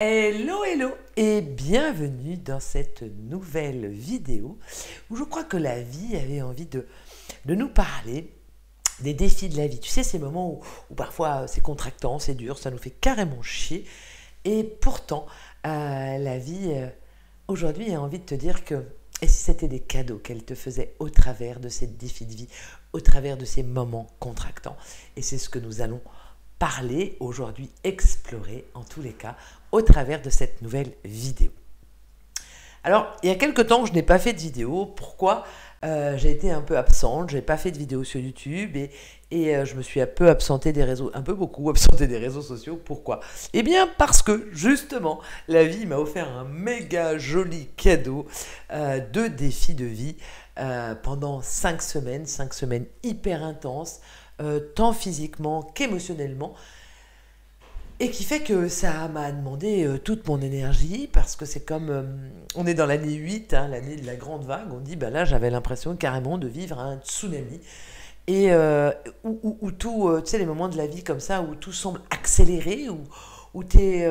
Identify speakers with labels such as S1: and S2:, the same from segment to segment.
S1: Hello, hello et bienvenue dans cette nouvelle vidéo où je crois que la vie avait envie de nous parler des défis de la vie. Tu sais, ces moments où parfois c'est contractant, c'est dur, ça nous fait carrément chier. Et pourtant, la vie aujourd'hui a envie de te dire que, et si c'était des cadeaux qu'elle te faisait au travers de ces défis de vie, au travers de ces moments contractants. Et c'est ce que nous allons parler aujourd'hui, explorer en tous les cas, au travers de cette nouvelle vidéo. Alors, il y a quelques temps que je n'ai pas fait de vidéo. Pourquoi? J'ai été un peu absente, je n'ai pas fait de vidéo sur YouTube et je me suis un peu absenté des réseaux, un peu beaucoup absenté des réseaux sociaux. Pourquoi? Eh bien parce que justement, la vie m'a offert un méga joli cadeau de défis de vie pendant 5 semaines hyper intenses, tant physiquement qu'émotionnellement. Et qui fait que ça m'a demandé toute mon énergie, parce que c'est comme, on est dans l'année 8, hein, l'année de la grande vague, on dit, ben là j'avais l'impression carrément de vivre un tsunami, et où tout, tu sais, les moments de la vie comme ça, où tout semble accéléré, où t'es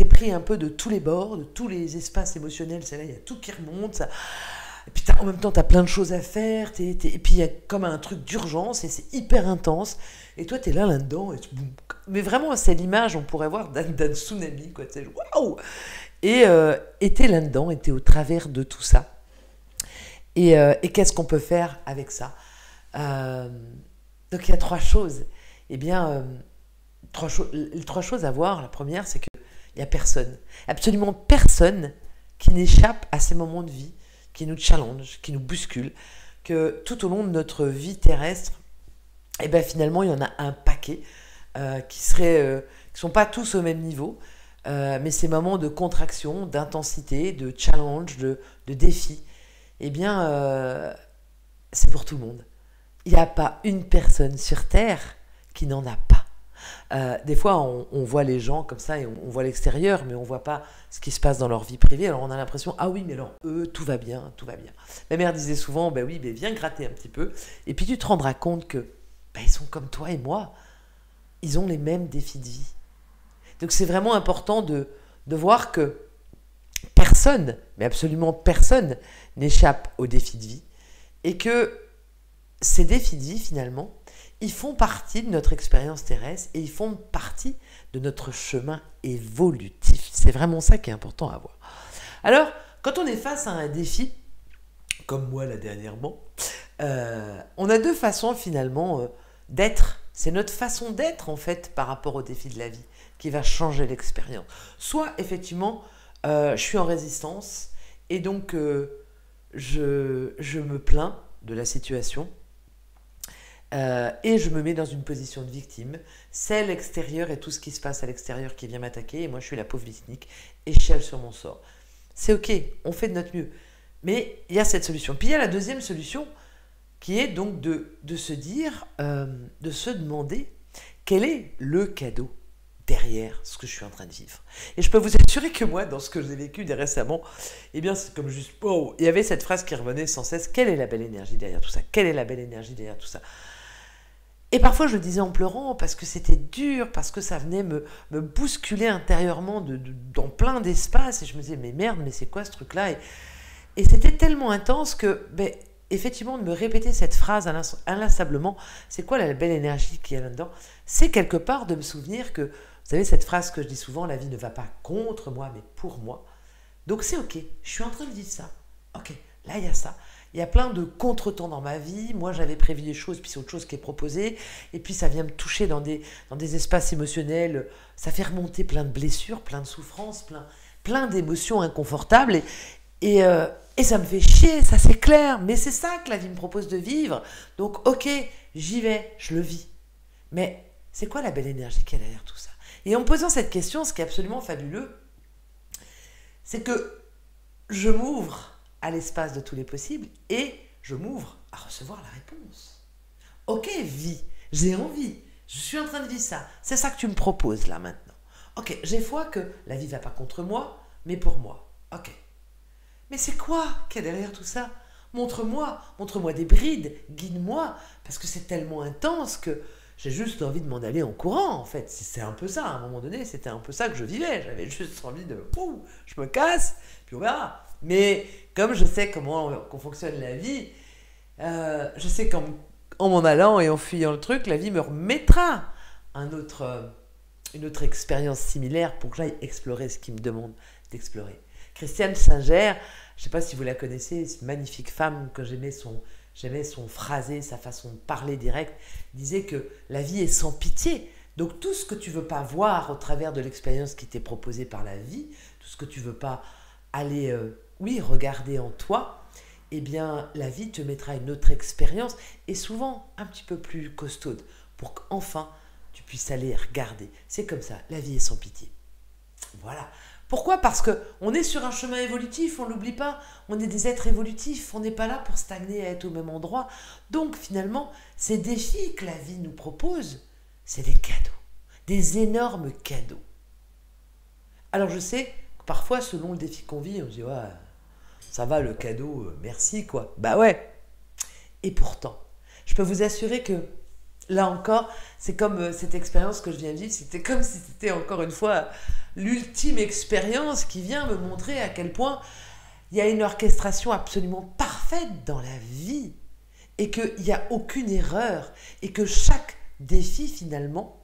S1: pris un peu de tous les bords, de tous les espaces émotionnels, c'est là, il y a tout qui remonte, ça. Et puis en même temps, tu as plein de choses à faire, et puis il y a comme un truc d'urgence, et c'est hyper intense, et toi, tu es là-dedans, mais vraiment, c'est l'image, on pourrait voir, d'un tsunami, quoi, tu sais, waouh! Et tu es là-dedans, et tu es au travers de tout ça. Et qu'est-ce qu'on peut faire avec ça? Donc il y a trois choses. Eh bien, trois choses à voir. La première, c'est qu'il n'y a personne, absolument personne qui n'échappe à ces moments de vie, qui nous challenge, qui nous bouscule, que tout au long de notre vie terrestre, et ben finalement, il y en a un paquet qui sont pas tous au même niveau, mais ces moments de contraction, d'intensité, de challenge, de défi, eh bien, c'est pour tout le monde. Il n'y a pas une personne sur Terre qui n'en a pas. Des fois, on voit les gens comme ça et on voit l'extérieur, mais on ne voit pas ce qui se passe dans leur vie privée. Alors on a l'impression, ah oui, mais alors eux, tout va bien, tout va bien. Ma mère disait souvent, ben oui, ben viens gratter un petit peu. Et puis tu te rendras compte que ben, ils sont comme toi et moi. Ils ont les mêmes défis de vie. Donc c'est vraiment important de voir que personne, mais absolument personne, n'échappe aux défis de vie. Et que ces défis de vie, finalement, ils font partie de notre expérience terrestre et ils font partie de notre chemin évolutif. C'est vraiment ça qui est important à voir. Alors, quand on est face à un défi, comme moi là dernièrement, on a deux façons finalement d'être. C'est notre façon d'être en fait par rapport au défi de la vie qui va changer l'expérience. Soit effectivement, je suis en résistance et donc je me plains de la situation. Et je me mets dans une position de victime. C'est l'extérieur et tout ce qui se passe à l'extérieur qui vient m'attaquer, et moi je suis la pauvre victime et je chiale sur mon sort. C'est ok, on fait de notre mieux. Mais il y a cette solution. Puis il y a la deuxième solution qui est donc de se dire, de se demander quel est le cadeau derrière ce que je suis en train de vivre. Et je peux vous assurer que moi, dans ce que j'ai vécu récemment, eh bien c'est comme juste, oh, il y avait cette phrase qui revenait sans cesse, quelle est la belle énergie derrière tout ça? Quelle est la belle énergie derrière tout ça? Et parfois je le disais en pleurant parce que c'était dur, parce que ça venait me bousculer intérieurement dans plein d'espaces. Et je me disais, mais merde, mais c'est quoi ce truc-là? Et c'était tellement intense que, ben, effectivement, de me répéter cette phrase inlassablement, c'est quoi la belle énergie qu'il y a là-dedans? C'est quelque part de me souvenir que, vous savez, cette phrase que je dis souvent, la vie ne va pas contre moi, mais pour moi. Donc c'est ok, je suis en train de vivre ça. Ok, là il y a ça. Il y a plein de contretemps dans ma vie. Moi, j'avais prévu des choses, puis c'est autre chose qui est proposé. Et puis, ça vient me toucher dans des espaces émotionnels. Ça fait remonter plein de blessures, plein de souffrances, plein d'émotions inconfortables. Et ça me fait chier, ça c'est clair. Mais c'est ça que la vie me propose de vivre. Donc, ok, j'y vais, je le vis. Mais c'est quoi la belle énergie qu'il y a derrière tout ça? Et en me posant cette question, ce qui est absolument fabuleux, c'est que je m'ouvre à l'espace de tous les possibles et je m'ouvre à recevoir la réponse. Ok, vie, j'ai envie, je suis en train de vivre ça, c'est ça que tu me proposes là maintenant. Ok, j'ai foi que la vie ne va pas contre moi, mais pour moi. Ok. Mais c'est quoi qu'il y a derrière tout ça? Montre-moi des brides, guide-moi, parce que c'est tellement intense que j'ai juste envie de m'en aller en courant, en fait. C'est un peu ça, à un moment donné, c'était un peu ça que je vivais. J'avais juste envie de, ouh, je me casse, puis on verra. Mais comme je sais comment qu'on fonctionne la vie, je sais qu'en m'en allant et en fuyant le truc, la vie me remettra une autre expérience similaire pour que j'aille explorer ce qu'il me demande d'explorer. Christiane Singer, je ne sais pas si vous la connaissez, c'est une magnifique femme que j'aimais son phrasé, sa façon de parler direct, disait que la vie est sans pitié. Donc tout ce que tu ne veux pas voir au travers de l'expérience qui t'est proposée par la vie, tout ce que tu ne veux pas aller, regarder en toi, eh bien la vie te mettra une autre expérience et souvent un petit peu plus costaude pour qu'enfin tu puisses aller regarder. C'est comme ça, la vie est sans pitié. Voilà. Pourquoi? Parce qu'on est sur un chemin évolutif, on ne l'oublie pas. On est des êtres évolutifs, on n'est pas là pour stagner, à être au même endroit. Donc finalement, ces défis que la vie nous propose, c'est des cadeaux, des énormes cadeaux. Alors je sais que parfois, selon le défi qu'on vit, on se dit « ouais, ça va le cadeau, merci quoi ». Bah ouais. Et pourtant, je peux vous assurer que là encore, c'est comme cette expérience que je viens de vivre, c'était comme si c'était encore une fois l'ultime expérience qui vient me montrer à quel point il y a une orchestration absolument parfaite dans la vie et qu'il n'y a aucune erreur et que chaque défi finalement,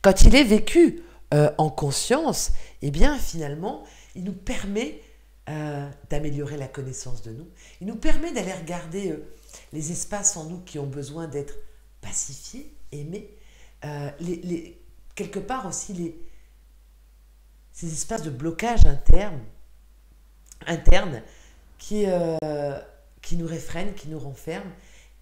S1: quand il est vécu en conscience, eh bien finalement, il nous permet d'améliorer la connaissance de nous, il nous permet d'aller regarder les espaces en nous qui ont besoin d'être pacifiés, aimés, quelque part aussi ces espaces de blocage interne qui nous réfrènent, qui nous renferment.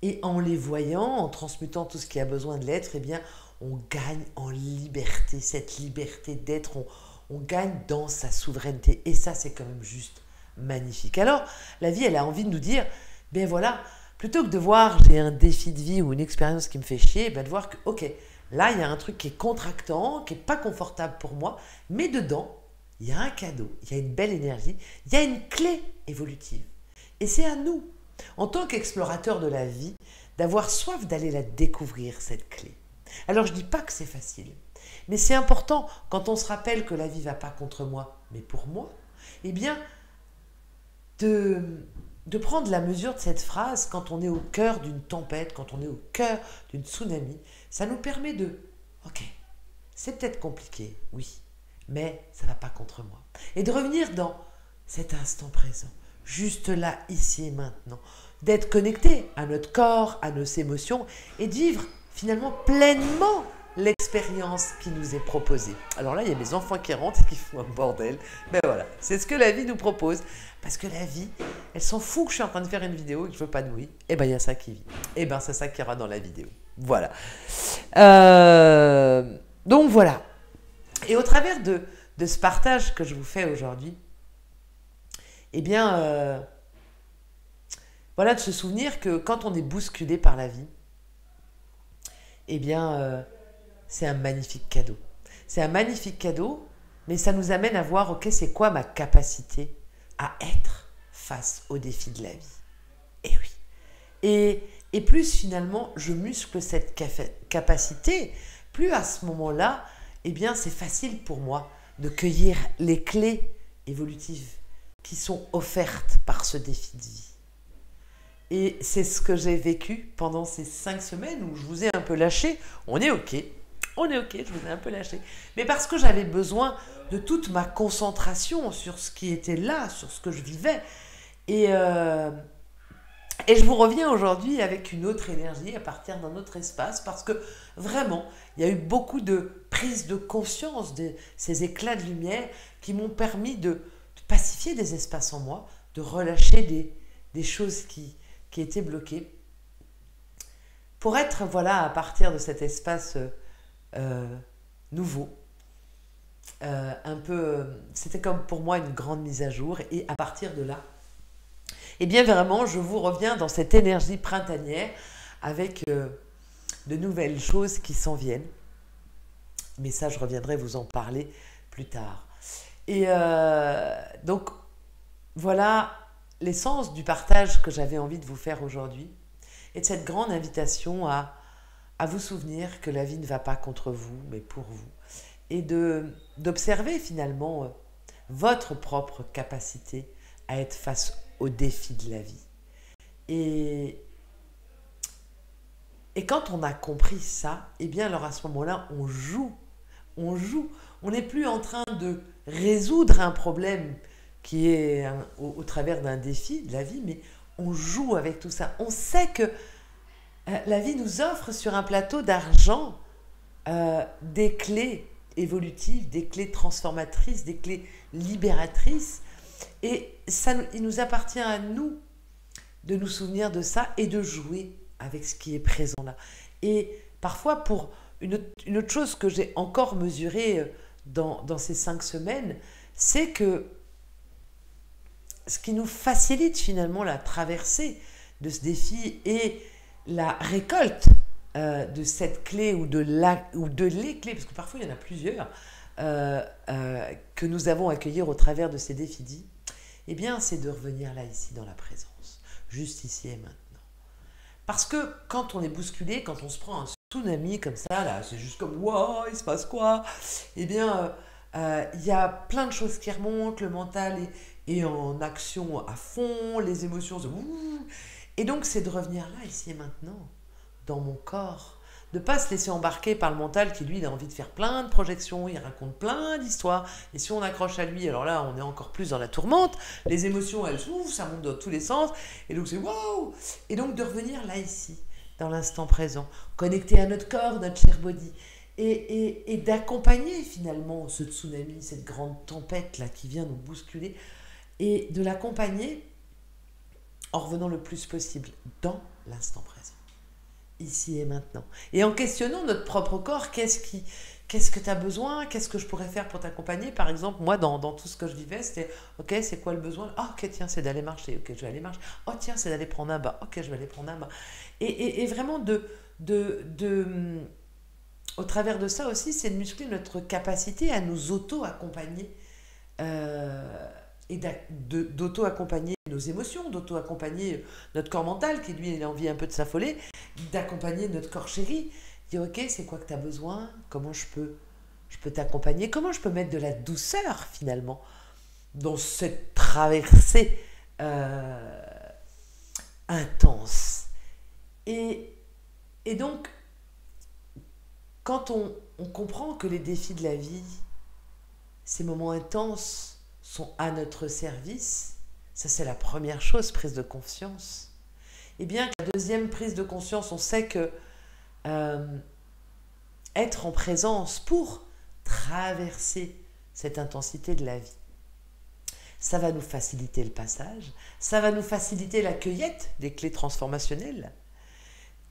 S1: Et en les voyant, en transmutant tout ce qui a besoin de l'être, eh bien, on gagne en liberté, cette liberté d'être, on gagne dans sa souveraineté. Et ça, c'est quand même juste magnifique. Alors, la vie, elle a envie de nous dire, ben voilà, plutôt que de voir j'ai un défi de vie ou une expérience qui me fait chier, ben de voir que, ok, là, il y a un truc qui est contractant, qui n'est pas confortable pour moi, mais dedans, il y a un cadeau, il y a une belle énergie, il y a une clé évolutive. Et c'est à nous, en tant qu'explorateurs de la vie, d'avoir soif d'aller la découvrir, cette clé. Alors, je ne dis pas que c'est facile, mais c'est important, quand on se rappelle que la vie ne va pas contre moi, mais pour moi, eh bien, de prendre la mesure de cette phrase quand on est au cœur d'une tempête, quand on est au cœur d'une tsunami, ça nous permet de, ok, c'est peut-être compliqué, oui, mais ça ne va pas contre moi. Et de revenir dans cet instant présent, juste là, ici et maintenant, d'être connecté à notre corps, à nos émotions et de vivre finalement pleinement l'expérience qui nous est proposée. Alors là, il y a mes enfants qui rentrent et qui font un bordel. Ben voilà, c'est ce que la vie nous propose. Parce que la vie, elle s'en fout que je suis en train de faire une vidéo et que je veux pas de bruit. Et ben il y a ça qui vit. Et ben c'est ça qui ira dans la vidéo. Voilà. Donc voilà. Et au travers de ce partage que je vous fais aujourd'hui, eh bien, voilà, de se souvenir que quand on est bousculé par la vie, eh bien, c'est un magnifique cadeau. C'est un magnifique cadeau, mais ça nous amène à voir, ok, c'est quoi ma capacité à être face aux défis de la vie. Et oui. Et plus finalement, je muscle cette capacité, plus à ce moment-là, eh bien, c'est facile pour moi de cueillir les clés évolutives qui sont offertes par ce défi de vie. Et c'est ce que j'ai vécu pendant ces 5 semaines où je vous ai un peu lâché. On est ok, je vous ai un peu lâché. Mais parce que j'avais besoin de toute ma concentration sur ce qui était là, sur ce que je vivais. Et je vous reviens aujourd'hui avec une autre énergie à partir d'un autre espace parce que vraiment, il y a eu beaucoup de prise de conscience de ces éclats de lumière qui m'ont permis de pacifier des espaces en moi, de relâcher des choses qui étaient bloquées. Pour être, voilà, à partir de cet espace nouveau, un peu, c'était comme pour moi une grande mise à jour. Et à partir de là, eh bien vraiment, je vous reviens dans cette énergie printanière avec de nouvelles choses qui s'en viennent. Mais ça, je reviendrai vous en parler plus tard. Et donc, voilà l'essence du partage que j'avais envie de vous faire aujourd'hui et de cette grande invitation à à vous souvenir que la vie ne va pas contre vous, mais pour vous. Et d'observer finalement votre propre capacité à être face aux défis de la vie. Et quand on a compris ça, eh bien alors à ce moment-là, on joue. On joue. On n'est plus en train de résoudre un problème qui est au travers d'un défi de la vie, mais on joue avec tout ça. On sait que la vie nous offre sur un plateau d'argent des clés évolutives, des clés transformatrices, des clés libératrices. Et ça, il nous appartient à nous de nous souvenir de ça et de jouer avec ce qui est présent là. Et parfois, pour une autre chose que j'ai encore mesurée dans ces 5 semaines, c'est que ce qui nous facilite finalement la traversée de ce défi et la récolte de cette clé ou de les clés, parce que parfois il y en a plusieurs, que nous avons à accueillir au travers de ces défis dits, eh bien c'est de revenir là, ici, dans la présence, juste ici et maintenant. Parce que quand on est bousculé, quand on se prend un tsunami comme ça, là, c'est juste comme « Wow, il se passe quoi ?» Eh bien, il y a plein de choses qui remontent, le mental est en action à fond, les émotions se... Et donc, c'est de revenir là, ici et maintenant, dans mon corps. De ne pas se laisser embarquer par le mental qui, lui, il a envie de faire plein de projections, il raconte plein d'histoires. Et si on accroche à lui, alors là, on est encore plus dans la tourmente. Les émotions, elles s'ouvrent, ça monte dans tous les sens. Et donc, c'est wow. Et donc, de revenir là, ici, dans l'instant présent, connecté à notre corps, notre cher body. Et d'accompagner, finalement, ce tsunami, cette grande tempête-là qui vient nous bousculer. Et de l'accompagner en revenant le plus possible dans l'instant présent, ici et maintenant. Et en questionnant notre propre corps, qu'est-ce que tu as besoin? Qu'est-ce que je pourrais faire pour t'accompagner? Par exemple, moi, dans tout ce que je vivais, c'était, ok, c'est quoi le besoin? Oh, ok, tiens, c'est d'aller marcher. Ok, je vais aller marcher. Oh, tiens, c'est d'aller prendre un bain. Ok, je vais aller prendre un bain. Et vraiment, au travers de ça aussi, c'est de muscler notre capacité à nous auto-accompagner et d'auto-accompagner nos émotions, d'auto-accompagner notre corps mental qui, lui, il a envie un peu de s'affoler, d'accompagner notre corps chéri, dire ok, c'est quoi que tu as besoin, comment je peux t'accompagner, comment je peux mettre de la douceur finalement dans cette traversée intense. Et donc, quand on comprend que les défis de la vie, ces moments intenses, sont à notre service, ça c'est la première chose, prise de conscience. Et bien, la deuxième prise de conscience, on sait que être en présence pour traverser cette intensité de la vie, ça va nous faciliter le passage, ça va nous faciliter la cueillette des clés transformationnelles.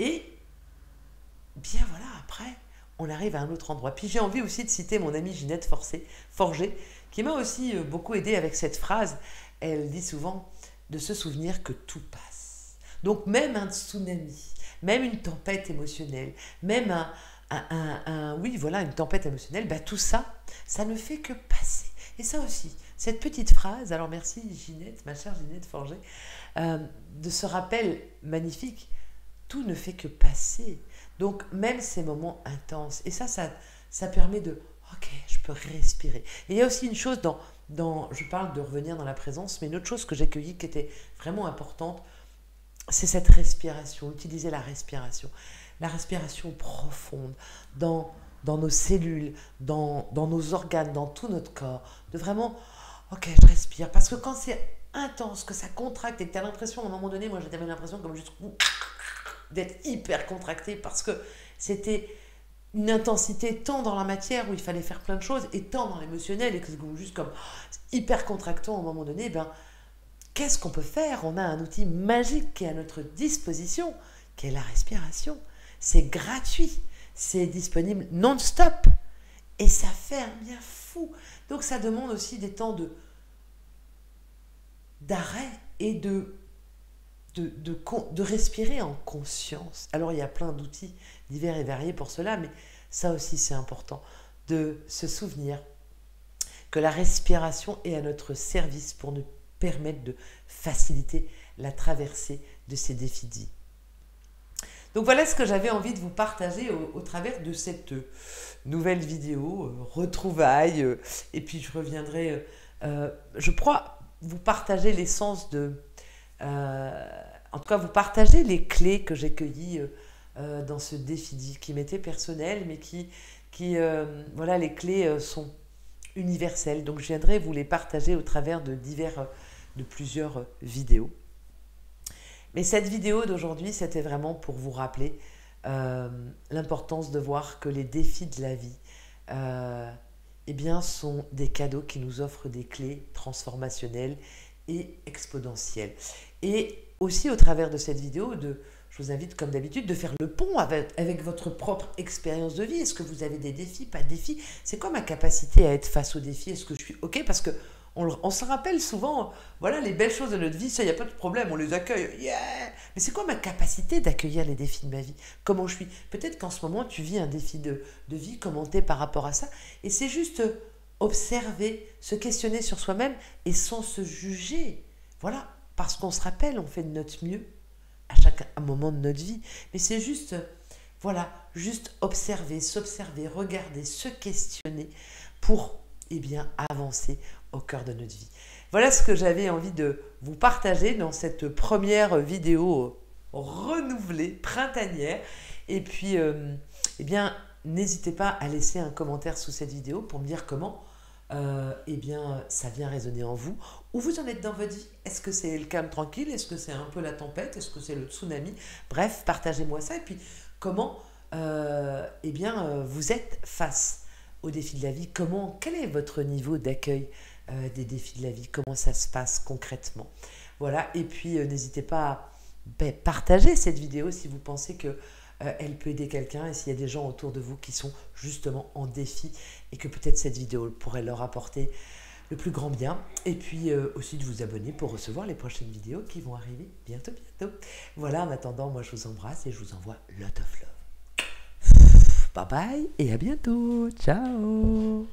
S1: Et bien voilà, après, on arrive à un autre endroit. Puis j'ai envie aussi de citer mon amie Ginette Forger, qui m'a aussi beaucoup aidée avec cette phrase. Elle dit souvent de se souvenir que tout passe. Donc même un tsunami, même une tempête émotionnelle, même une tempête émotionnelle, bah, tout ça, ça ne fait que passer. Et ça aussi, cette petite phrase, alors merci Ginette, ma chère Ginette Forger, de ce rappel magnifique, tout ne fait que passer. Donc même ces moments intenses, et ça permet de, ok, je peux respirer. Et il y a aussi une chose je parle de revenir dans la présence, mais une autre chose que j'ai cueillie qui était vraiment importante, c'est cette respiration, utiliser la respiration profonde dans nos cellules, dans nos organes, dans tout notre corps, de vraiment, ok, je respire, parce que quand c'est intense, que ça contracte et que tu as l'impression, à un moment donné, moi j'avais l'impression comme juste d'être hyper contracté parce que c'était une intensité tant dans la matière où il fallait faire plein de choses et tant dans l'émotionnel et que c'est juste comme hyper contractant à un moment donné, qu'est-ce qu'on peut faire? On a un outil magique qui est à notre disposition, qui est la respiration. C'est gratuit, c'est disponible non-stop et ça fait un bien fou. Donc ça demande aussi des temps d'arrêt et de respirer en conscience. Alors il y a plein d'outils divers et variés pour cela, mais ça aussi c'est important de se souvenir que la respiration est à notre service pour nous permettre de faciliter la traversée de ces défis dits. Donc voilà ce que j'avais envie de vous partager au travers de cette nouvelle vidéo, retrouvailles, et puis je reviendrai, je crois, vous partager l'essence de... en tout cas, vous partager les clés que j'ai cueillies dans ce défi qui m'était personnel, mais voilà, les clés sont universelles. Donc je viendrai vous les partager au travers de plusieurs vidéos. Mais cette vidéo d'aujourd'hui, c'était vraiment pour vous rappeler l'importance de voir que les défis de la vie eh bien, sont des cadeaux qui nous offrent des clés transformationnelles et exponentielles. Et aussi au travers de cette vidéo, je vous invite comme d'habitude de faire le pont avec votre propre expérience de vie. Est-ce que vous avez des défis, pas de défis? C'est quoi ma capacité à être face aux défis? Est-ce que je suis OK? Parce que on se rappelle souvent, voilà, les belles choses de notre vie, ça, il n'y a pas de problème, on les accueille. Yeah. Mais c'est quoi ma capacité d'accueillir les défis de ma vie? Comment je suis? Peut-être qu'en ce moment, tu vis un défi de vie, comment t'es par rapport à ça? Et c'est juste observer, se questionner sur soi-même et sans se juger. Voilà, parce qu'on se rappelle, on fait de notre mieux à chaque moment de notre vie. Mais c'est juste, voilà, juste observer, s'observer, regarder, se questionner pour, eh bien, avancer au cœur de notre vie. Voilà ce que j'avais envie de vous partager dans cette première vidéo renouvelée, printanière. Et puis, eh bien, n'hésitez pas à laisser un commentaire sous cette vidéo pour me dire comment eh bien, ça vient résonner en vous. Où vous en êtes dans votre vie? Est-ce que c'est le calme tranquille? Est-ce que c'est un peu la tempête? Est-ce que c'est le tsunami? Bref, partagez-moi ça. Et puis, comment eh bien, vous êtes face aux défis de la vie? Quel est votre niveau d'accueil des défis de la vie? Comment ça se passe concrètement? Voilà, et puis n'hésitez pas à partager cette vidéo si vous pensez que elle peut aider quelqu'un et s'il y a des gens autour de vous qui sont justement en défi et que peut-être cette vidéo pourrait leur apporter le plus grand bien. Et puis aussi de vous abonner pour recevoir les prochaines vidéos qui vont arriver bientôt. Voilà, en attendant, moi je vous embrasse et je vous envoie lot of love. Bye bye et à bientôt. Ciao.